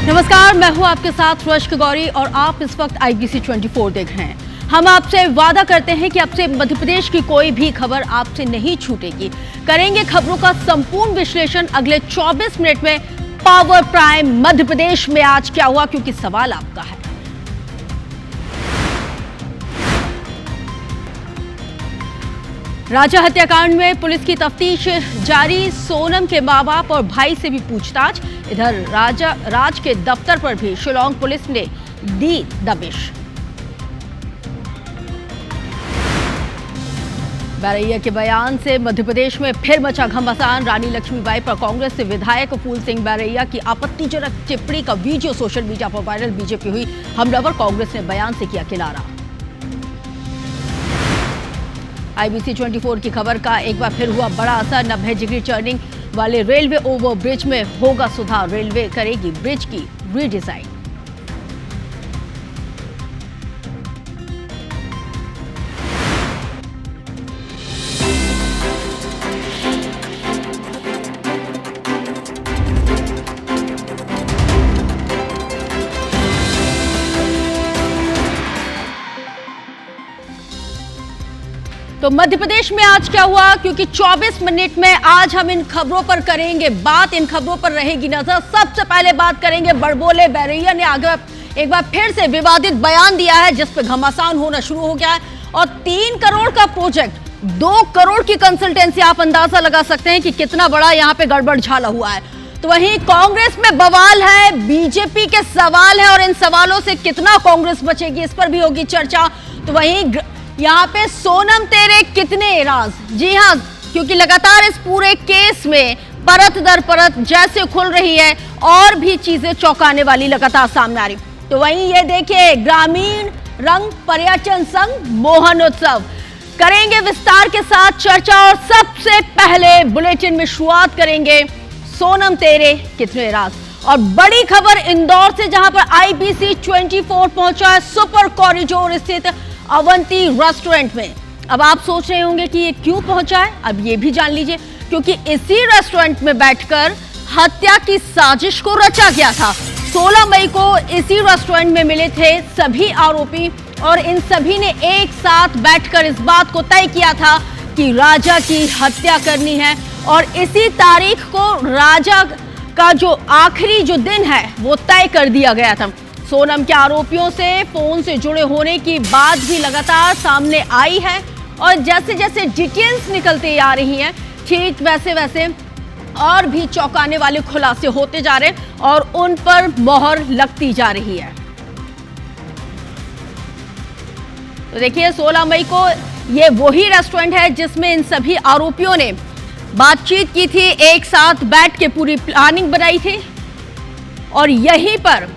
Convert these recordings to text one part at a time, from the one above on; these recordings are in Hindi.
नमस्कार, मैं हूं आपके साथ रश्क गौरी और आप इस वक्त IBC 24 देख रहे हैं। हम आपसे वादा करते हैं कि आपसे मध्य प्रदेश की कोई भी खबर आपसे नहीं छूटेगी। करेंगे खबरों का संपूर्ण विश्लेषण अगले 24 मिनट में। पावर प्राइम मध्य प्रदेश में आज क्या हुआ, क्योंकि सवाल आपका है। राजा हत्याकांड में पुलिस की तफ्तीश जारी। सोनम के मां बाप और भाई से भी पूछताछ। इधर राज के दफ्तर पर भी शिलांग पुलिस ने दी दबिश। बारैया के बयान से मध्य प्रदेश में फिर मचा घमासान। रानी लक्ष्मीबाई पर कांग्रेस से विधायक फूल सिंह बारैया की आपत्तिजनक टिप्पणी का वीडियो सोशल मीडिया पर वायरल। बीजेपी हुई हमलावर, कांग्रेस ने बयान से किया किनारा। IBC 24 की खबर का एक बार फिर हुआ बड़ा असर। 90 डिग्री टर्निंग वाले रेलवे ओवरब्रिज में होगा सुधार। रेलवे करेगी ब्रिज की रीडिजाइन। तो मध्य प्रदेश में आज क्या हुआ, क्योंकि 24 मिनट में आज हम इन खबरों पर करेंगे बात, इन खबरों पर रहेगी नजर। सबसे पहले बात करेंगे बड़बोले बारैया ने आगे एक बार फिर से विवादित बयान दिया है, जिस पर घमासान होना शुरू हो गया है। और 3 करोड़ का प्रोजेक्ट, 2 करोड़ की कंसल्टेंसी, आप अंदाजा लगा सकते हैं कि कितना बड़ा यहाँ पे गड़बड़ झाला हुआ है। तो वहीं कांग्रेस में बवाल है, बीजेपी के सवाल है, और इन सवालों से कितना कांग्रेस बचेगी इस पर भी होगी चर्चा। तो वहीं यहाँ पे सोनम तेरे कितने राज, जी हाँ, क्योंकि लगातार इस पूरे केस में परत दर परत जैसे खुल रही है और भी चीजें चौंकाने वाली लगातार सामने आ रही। तो वहीं ये देखिए, ग्रामीण रंग पर्यटन संघ मोहन उत्सव करेंगे विस्तार के साथ चर्चा। और सबसे पहले बुलेटिन में शुरुआत करेंगे सोनम तेरे कितने राज। और बड़ी खबर इंदौर से, जहां पर IBC 24 पहुंचा है सुपर कॉरिडोर स्थित अवंती रेस्टोरेंट में। अब आप सोच रहे होंगे कि ये क्यों पहुंचा है, अब ये भी जान लीजिए। क्योंकि इसी रेस्टोरेंट में बैठकर हत्या की साजिश को रचा गया था। 16 मई को इसी रेस्टोरेंट में मिले थे सभी आरोपी, और इन सभी ने एक साथ बैठकर इस बात को तय किया था कि राजा की हत्या करनी है। और इसी तारीख को राजा का जो आखिरी जो दिन है वो तय कर दिया गया था। सोनम के आरोपियों से फोन से जुड़े होने की बात भी लगातार सामने आई है, और जैसे जैसे डिटेल्स निकलती आ रही हैं, ठीक वैसे वैसे और भी चौंकाने वाले खुलासे होते जा रहे हैं और उन पर मोहर लगती जा रही है। तो देखिए, 16 मई को ये वही रेस्टोरेंट है जिसमें इन सभी आरोपियों ने बातचीत की थी, एक साथ बैठ के पूरी प्लानिंग बनाई थी, और यहीं पर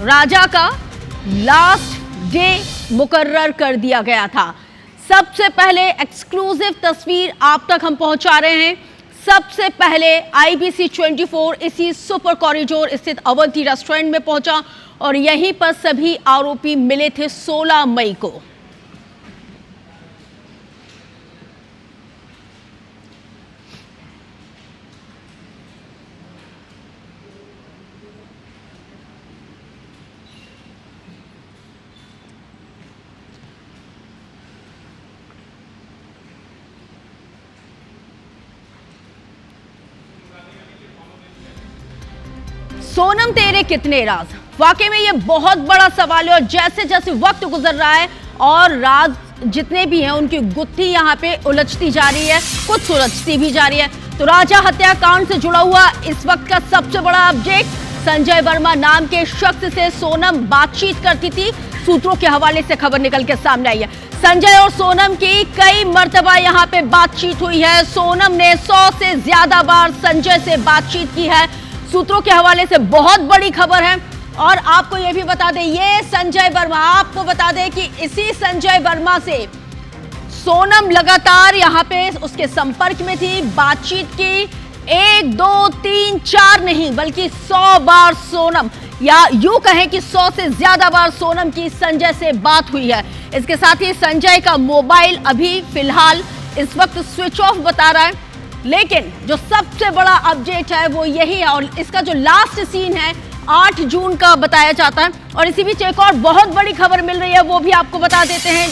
राजा का लास्ट डे मुकर्रर कर दिया गया था। सबसे पहले एक्सक्लूसिव तस्वीर आप तक हम पहुंचा रहे हैं। सबसे पहले IBC 24 इसी सुपर कॉरिडोर स्थित अवंती रेस्टोरेंट में पहुंचा, और यहीं पर सभी आरोपी मिले थे 16 मई को। सोनम तेरे कितने राज, वाकई में ये बहुत बड़ा सवाल है। और जैसे जैसे वक्त गुजर रहा है और राज जितने भी हैं उनकी गुत्थी यहाँ पे उलझती जा रही है, कुछ सुलझती भी जा रही है। तो राजा हत्याकांड से जुड़ा हुआ इस वक्त का सबसे बड़ा अपडेट, संजय वर्मा नाम के शख्स से सोनम बातचीत करती थी। सूत्रों के हवाले से खबर निकल के सामने आई है। संजय और सोनम की कई मर्तबा यहाँ पे बातचीत हुई है। सोनम ने 100 से ज्यादा बार संजय से बातचीत की है। सूत्रों के हवाले से बहुत बड़ी खबर है। और आपको यह भी बता दें, ये संजय वर्मा, आपको बता दें कि इसी संजय वर्मा से सोनम लगातार यहाँ पे उसके संपर्क में थी, बातचीत की। 1, 2, 3, 4 नहीं बल्कि 100 बार सोनम, या यूं कहें कि 100 से ज्यादा बार सोनम की संजय से बात हुई है। इसके साथ ही संजय का मोबाइल अभी फिलहाल इस वक्त स्विच ऑफ बता रहा है। लेकिन जो सबसे बड़ा अपडेट है वो यही है, और इसका जो लास्ट सीन है 8 जून का बताया जाता है। और इसी बीच एक और बहुत बड़ी खबर मिल रही है, वो भी आपको बता देते हैं।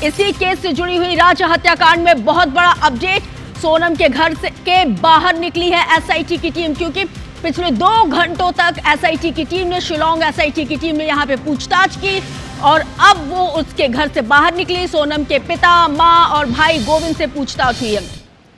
इसी केस से जुड़ी हुई राज्य हत्याकांड में बहुत बड़ा अपडेट। सोनम के घर से के बाहर निकली है एसआईटी की टीम, क्योंकि पिछले 2 घंटों तक एसआईटी की टीम ने, शिलांग एसआईटी की टीम ने यहां पे पूछताछ की और अब वो उसके घर से बाहर निकली। सोनम के पिता, मां और भाई गोविंद से पूछताछ हुई है।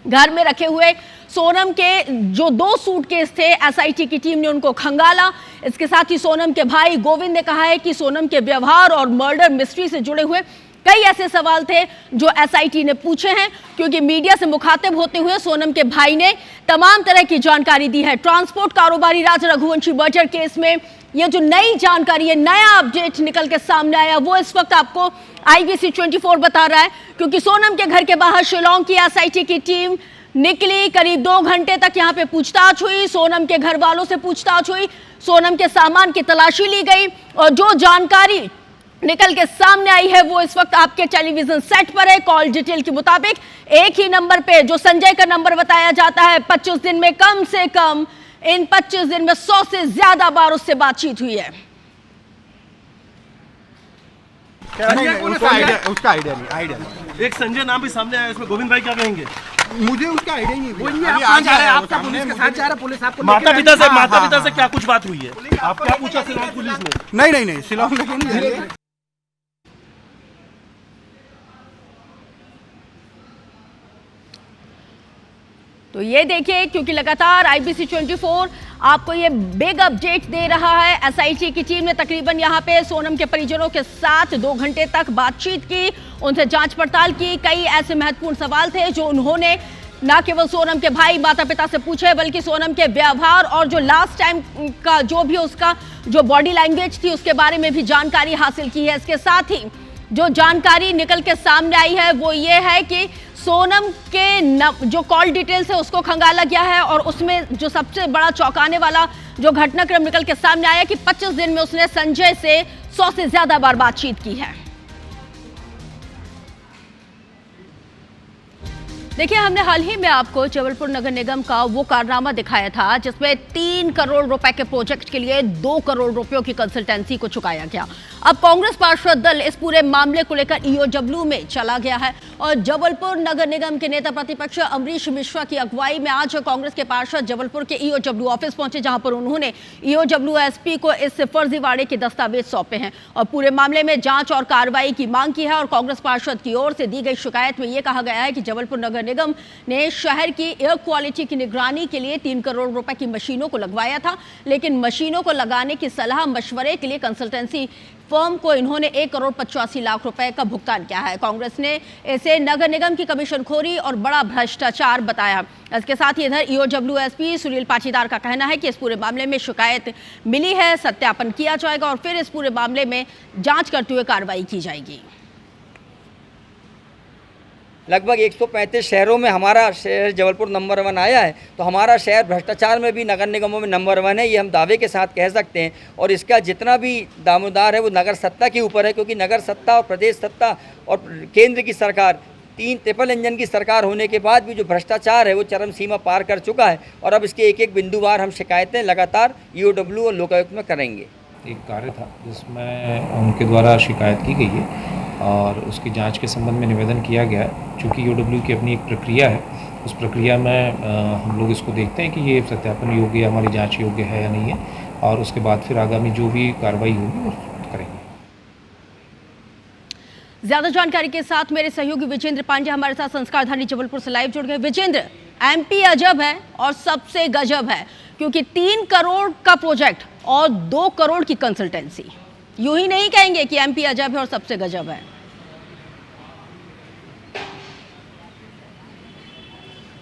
घर में रखे हुए सोनम के जो 2 सूटकेस थे, एसआईटी की टीम ने उनको खंगाला। इसके साथ ही सोनम के भाई गोविंद ने कहा है कि सोनम के व्यवहार और मर्डर मिस्ट्री से जुड़े हुए कई ऐसे सवाल थे जो एसआईटी ने पूछे हैं, क्योंकि मीडिया से मुखातिब होते हुए सोनम के भाई ने तमाम तरह की जानकारी दी है। ट्रांसपोर्ट कारोबारी राज रघुवंशी मर्डर केस में ये जो नई जानकारी है, नया अपडेट निकल के सामने आया, वो इस वक्त आपको IBC 24 बता रहा है। क्योंकि सोनम के घर के बाहर शिलांग की एसआईटी की टीम निकली, करीब 2 घंटे तक यहाँ पे पूछताछ हुई, सोनम के घर वालों से पूछताछ हुई, सोनम के सामान की तलाशी ली गई और जो जानकारी निकल के सामने आई है वो इस वक्त आपके टेलीविजन सेट पर है। कॉल डिटेल के मुताबिक एक ही नंबर पे, जो संजय का नंबर बताया जाता है, 25 दिन में कम से कम, इन 25 दिन में 100 से ज्यादा बार उससे बातचीत हुई है। उसका आइडिया नहीं। एक संजय नाम भी सामने आया, इसमें गोविंद भाई क्या कहेंगे? मुझे उसका आइडिया ही नहीं। पुलिस के साथ जा रहा, पुलिस आपको माता पिता से क्या कुछ बात हुई है? आप क्या पूछा शिलांग पुलिस ने? नहीं, शिलांग लेके नहीं जा रही। तो ये देखिए, क्योंकि लगातार IBC 24 आपको ये बिग अपडेट दे रहा है। एसआईटी की टीम ने तकरीबन यहाँ पे सोनम के परिजनों के साथ 2 घंटे तक बातचीत की, उनसे जांच पड़ताल की। कई ऐसे महत्वपूर्ण सवाल थे जो उन्होंने न केवल सोनम के भाई माता पिता से पूछे, बल्कि सोनम के व्यवहार और जो लास्ट टाइम का जो भी उसका जो बॉडी लैंग्वेज थी उसके बारे में भी जानकारी हासिल की है। इसके साथ ही जो जानकारी निकल के सामने आई है वो ये है कि सोनम के जो कॉल डिटेल्स है उसको खंगाला गया है और उसमें जो सबसे बड़ा चौंकाने वाला जो घटनाक्रम निकल के सामने आया कि 25 दिन में उसने संजय से 100 से ज्यादा बार बातचीत की है। देखिए, हमने हाल ही में आपको जबलपुर नगर निगम का वो कारनामा दिखाया था जिसमें 3 करोड़ रुपए के प्रोजेक्ट के लिए 2 करोड़ रुपयों की कंसल्टेंसी को चुकाया गया। अब कांग्रेस पार्षद दल इस पूरे मामले को लेकर EOW में चला गया है और जबलपुर नगर निगम के नेता प्रतिपक्ष अमरीश मिश्रा की अगुवाई में आज कांग्रेस के पार्षद जबलपुर के EOW ऑफिस पहुंचे, जहां पर उन्होंने EOW SP को इस फर्जीवाड़े के दस्तावेज सौंपे हैं और पूरे मामले में जांच और कार्रवाई की मांग की है। और कांग्रेस पार्षद की ओर से दी गई शिकायत में यह कहा गया है कि जबलपुर नगर निगम ने शहर की एयर क्वालिटी की निगरानी के लिए 3 करोड़ रुपए की मशीनों को लगवाया था, लेकिन मशीनों को लगाने की सलाह मशवरे के लिए कंसल्टेंसी फर्म को इन्होंने 1 करोड़ 85 लाख रुपए का भुगतान किया है। कांग्रेस ने इसे नगर निगम की कमीशनखोरी और बड़ा भ्रष्टाचार बताया। इसके साथ ही इधर EOW SP सुनील पाटीदार का कहना है कि इस पूरे मामले में शिकायत मिली है, सत्यापन किया जाएगा और फिर इस पूरे मामले में जांच करते हुए कार्रवाई की जाएगी। लगभग 135 शहरों में हमारा शहर जबलपुर नंबर 1 आया है, तो हमारा शहर भ्रष्टाचार में भी नगर निगमों में नंबर 1 है, ये हम दावे के साथ कह सकते हैं। और इसका जितना भी दामोदार है वो नगर सत्ता के ऊपर है, क्योंकि नगर सत्ता और प्रदेश सत्ता और केंद्र की सरकार 3 ट्रिपल इंजन की सरकार होने के बाद भी जो भ्रष्टाचार है वो चरम सीमा पार कर चुका है। और अब इसके एक बिंदुवार हम शिकायतें लगातार EOW और लोकायुक्त में करेंगे। एक कार्य था जिसमें उनके द्वारा शिकायत की गई है और उसकी जांच के संबंध में निवेदन किया गया है। चूँकि EOW की अपनी एक प्रक्रिया है, उस प्रक्रिया में हम लोग इसको देखते हैं कि ये सत्यापन योग्य है, हमारी जांच योग्य है या नहीं है, और उसके बाद फिर आगामी जो भी कार्रवाई होगी वो करेंगे। ज्यादा जानकारी के साथ मेरे सहयोगी विजेंद्र पांडे हमारे साथ संस्कारधानी जबलपुर से लाइव जुड़ गए। विजेंद्र, MP अजब है और सबसे गजब है, क्योंकि 3 करोड़ का प्रोजेक्ट और 2 करोड़ की कंसल्टेंसी। यूं ही नहीं कहेंगे कि MP अजब है और सबसे गजब है।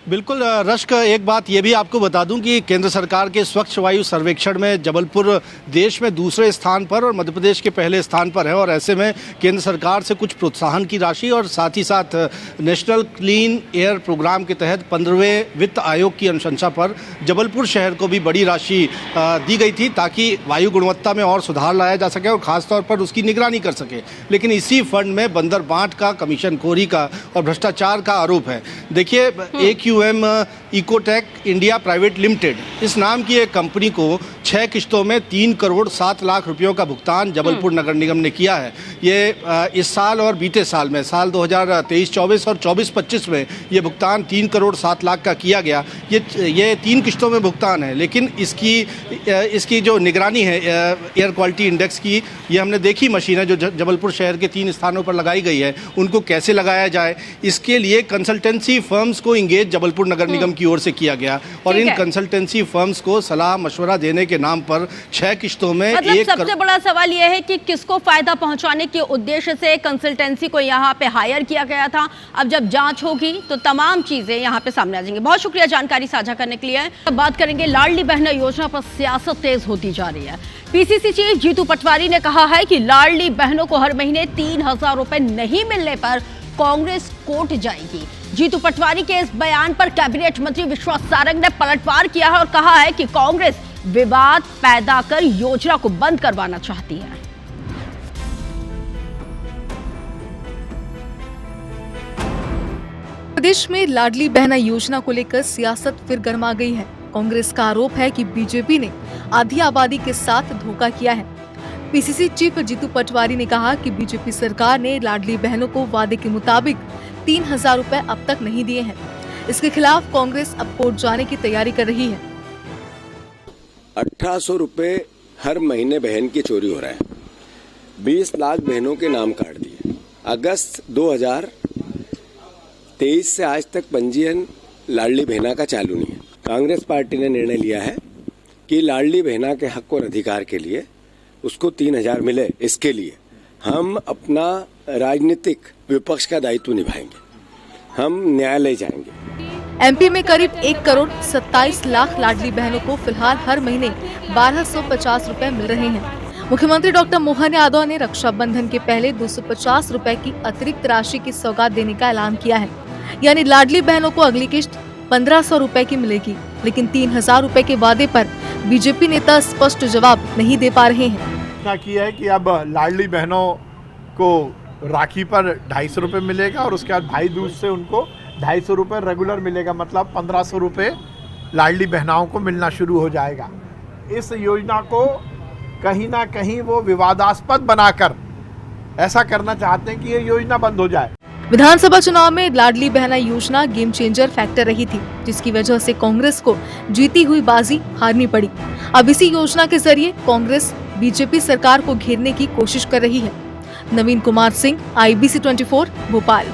बिल्कुल रश्क, एक बात ये भी आपको बता दूं कि केंद्र सरकार के स्वच्छ वायु सर्वेक्षण में जबलपुर देश में दूसरे स्थान पर और मध्य प्रदेश के पहले स्थान पर है। और ऐसे में केंद्र सरकार से कुछ प्रोत्साहन की राशि और साथ ही साथ नेशनल क्लीन एयर प्रोग्राम के तहत 15वें वित्त आयोग की अनुशंसा पर जबलपुर शहर को भी बड़ी राशि दी गई थी, ताकि वायु गुणवत्ता में और सुधार लाया जा सके और ख़ासतौर पर उसकी निगरानी कर सके। लेकिन इसी फंड में बंदर बांट का, कमीशनखोरी का और भ्रष्टाचार का आरोप है। देखिए, AQM Ecotech India private limited इस नाम की एक कंपनी को 6 किश्तों में 3 करोड़ 7 लाख रुपयों का भुगतान जबलपुर नगर निगम ने किया है। ये इस साल और बीते साल में साल 2023-24 और 24-25 में ये भुगतान 3 करोड़ 7 लाख का किया गया। ये 3 किश्तों में भुगतान है, लेकिन इसकी जो निगरानी है एयर क्वालिटी इंडेक्स की, ये हमने देखी मशीनें जो जबलपुर शहर के 3 स्थानों पर लगाई गई है, उनको कैसे लगाया जाए, इसके लिए कंसल्टेंसी फर्म्स को इंगेज जबलपुर नगर निगम की ओर से किया गया और इन कंसल्टेंसी फर्म्स को सलाह मशवरा देने के नाम पर 6 किश्तों में मतलब सबसे बड़ा सवाल यह है कि किसको फायदा पहुंचाने के उद्देश्य से कंसल्टेंसी को यहाँ पे हायर किया गया था। अब जब जांच होगी तो तमाम चीजें यहाँ पे सामने आ जाएंगी। बहुत शुक्रिया जानकारी साझा करने के लिए। अब बात करेंगे लाडली बहना योजना पर सियासत तेज होती जा रही है। पीसीसी चीफ जीतू पटवारी ने कहा है कि लाडली बहनों को हर महीने 3,000 रुपए नहीं मिलने पर कांग्रेस कोर्ट जाएगी। जीतू पटवारी के इस बयान पर कैबिनेट मंत्री विश्वास सारंग ने पलटवार किया है और कहा है कि कांग्रेस विवाद पैदा कर योजना को बंद करवाना चाहती है। प्रदेश में लाडली बहना योजना को लेकर सियासत फिर गर्मा गई है। कांग्रेस का आरोप है कि बीजेपी ने आधी आबादी के साथ धोखा किया है। पीसीसी चीफ जीतू पटवारी ने कहा कि बीजेपी सरकार ने लाडली बहनों को वादे के मुताबिक 3,000 रुपए अब तक नहीं दिए हैं। इसके खिलाफ कांग्रेस अब कोर्ट जाने की तैयारी कर रही है। 1800 रुपए हर महीने बहन की चोरी हो रहा है। 20 लाख बहनों के नाम काट दिए। अगस्त 2023 से आज तक पंजीयन लाडली बहना का चालू नहीं है। कांग्रेस पार्टी ने निर्णय लिया है कि लाडली बहना के हक और अधिकार के लिए उसको 3,000 मिले। इसके लिए हम अपना राजनीतिक विपक्ष का दायित्व निभाएंगे। हम न्यायालय जाएंगे। एमपी में करीब 1 करोड़ 27 लाख लाडली बहनों को फिलहाल हर महीने 1,250 रुपए मिल रहे हैं। मुख्यमंत्री डॉक्टर मोहन यादव ने रक्षाबंधन के पहले 250 रुपए की अतिरिक्त राशि की सौगात देने का ऐलान किया है। यानी लाडली बहनों को अगली किश्त 1,500 रुपए की मिलेगी, लेकिन 3,000 रुपए के वादे पर बीजेपी नेता स्पष्ट जवाब नहीं दे पा रहे हैं। क्या किया है कि अब लाडली बहनों को राखी पर 250 रुपए मिलेगा और उसके बाद भाई दूज से उनको 250 रुपए रेगुलर मिलेगा, मतलब 1,500 रुपए लाडली बहनाओं को मिलना शुरू हो जाएगा। इस योजना को कहीं ना कहीं वो विवादास्पद बनाकर ऐसा करना चाहते हैं कि ये योजना बंद हो जाए। विधानसभा चुनाव में लाडली बहना योजना गेम चेंजर फैक्टर रही थी, जिसकी वजह से कांग्रेस को जीती हुई बाजी हारनी पड़ी। अब इसी योजना के जरिए कांग्रेस बीजेपी सरकार को घेरने की कोशिश कर रही है। नवीन कुमार सिंह, IBC 24, भोपाल।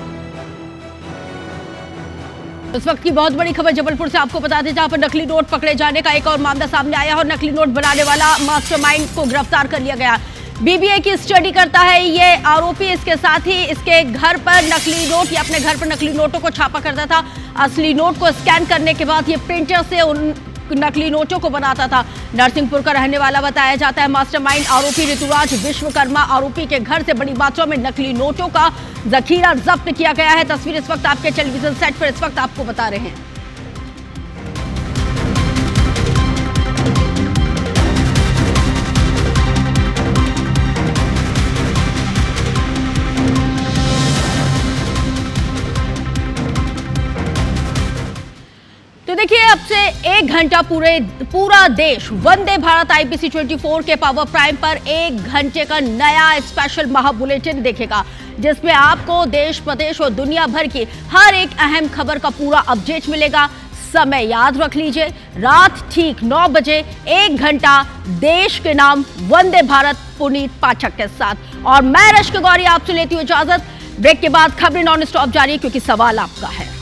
इस वक्त की बहुत बड़ी खबर जबलपुर से आपको बता दें, जहां पर नकली नोट पकड़े जाने का एक और मामला सामने आया और नकली नोट बनाने वाला मास्टरमाइंड को गिरफ्तार कर लिया गया। BBI की स्टडी करता है ये आरोपी। इसके साथ ही इसके घर पर नकली नोट या अपने घर पर नकली नोटों को छापा करता था। असली नोट को स्कैन करने के बाद ये प्रिंटर से उन नकली नोटों को बनाता था। नरसिंहपुर का रहने वाला बताया जाता है। मास्टरमाइंड आरोपी ऋतुराज विश्वकर्मा आरोपी के घर से बड़ी मात्रा में नकली नोटों का जखीरा जब्त किया गया है। तस्वीर इस वक्त आपके टेलीविजन सेट पर इस वक्त आपको बता रहे हैं। तो देखिए, अब से 1 घंटा पूरा देश वंदे भारत IBC 24 के पावर प्राइम पर 1 घंटे का नया स्पेशल महा बुलेटिन देखेगा, जिसमें आपको देश प्रदेश और दुनिया भर की हर एक अहम खबर का पूरा अपडेट मिलेगा। समय याद रख लीजिए, रात ठीक 9 बजे 1 घंटा देश के नाम वंदे भारत पुनीत पाठक के साथ। और मैं रश्क गौरी आपसे लेती हूँ इजाजत। ब्रेक के बाद खबरें नॉन स्टॉप जारी, क्योंकि सवाल आपका है।